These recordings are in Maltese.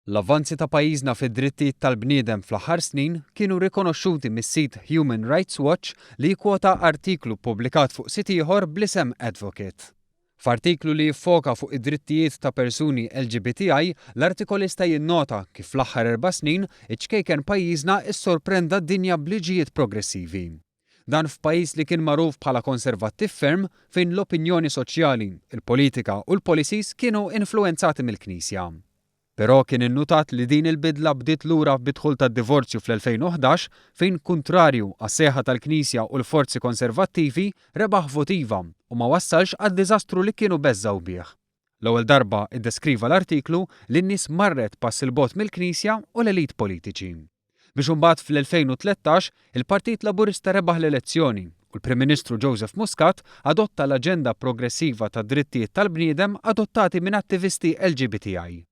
L-avvanzi ta' pajjiżna fid-drittijiet tal-bniedem fl-aħħar snin kienu rikonoxxuti mis-sit Human Rights Watch li jkwota artiklu ppubblikat fuq sit ieħor bl-isem Advocate. F'artiklu li jiffoka fuq id-drittijiet ta' persuni LGBTI, l-artikolista jinnota kif fl-aħħar 4 snin iċkejken pajjiżna issorprenda d-dinja b'liġijiet progressivi. Dan f'pajjiż li kien magħruf bħala konservattiv ferm fejn l-opinjoni soċjali, il-politika u l-policies kienu influenzati mill-Knisja. Però kien innutat li din il-bidla bdiet lura bidħul tad-divorzju fl-2011 fejn kuntrarju għas-seħħa tal-Knisja u l-forzi konservattivi rebaħ votiva u ma wassalx għad-diżastru li kienu beżżaw bih. L-ewwel darba iddeskriva l-artiklu li n-nies marret pass il-bogħod mill-Knisja u l-elit politiċi. Biex imbagħad fl-2013 il-Partit Laburista rebaħ l-elezzjoni u l-Prim Ministru Joseph Muscat adotta l-aġenda progressiva tad-drittijiet tal-bniedem adottati minn attivisti LGBTI.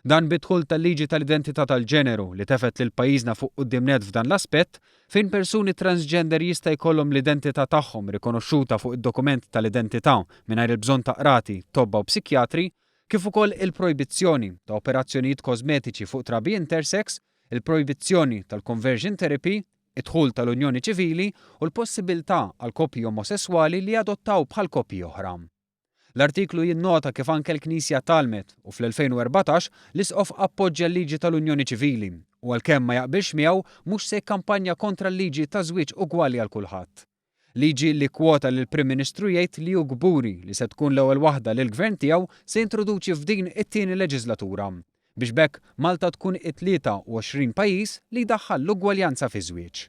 Dan bidħul tal-liġi tal-identità tal-ġeneru li tefet lil pajjiżna fuq quddiem ned f'dan l-aspett fejn persuni transgender jista' jkollhom l-identità tagħhom rikonoxxuta fuq id-dokument tal-identità mingħajr il-bżonn ta' qrati, tobba u psikjatri, kif ukoll il-projbizzjoni ta' operazzjonijiet kosmetiċi fuq trabi intersex, il-projbizzjoni tal-conversion therapy, id-dħul tal-unjoni ċivili u l-possibilità għal koppji omosessuali li adottaw bħal koppji oħra. L-artiklu jinnota kif anke l-Knisja talmet u fl-2014 l-isqof appoġġja l-liġi tal-Unjoni Ċivili u għalkemm ma jaqbilx miegħu mhux se jkampanja kontra l-liġi ta' żwieġ ugwali għal kulħadd. Liġi li kwota lil Prim Ministru jgħid li hu gburi li se tkun l-ewwel waħda li l-Gvern tiegħu se jintroduċi f'din it-tieni leġislatura biex bekk Malta tkun it-23 pajjiż li jdaħħal l-ugwaljanza fi żwieġ.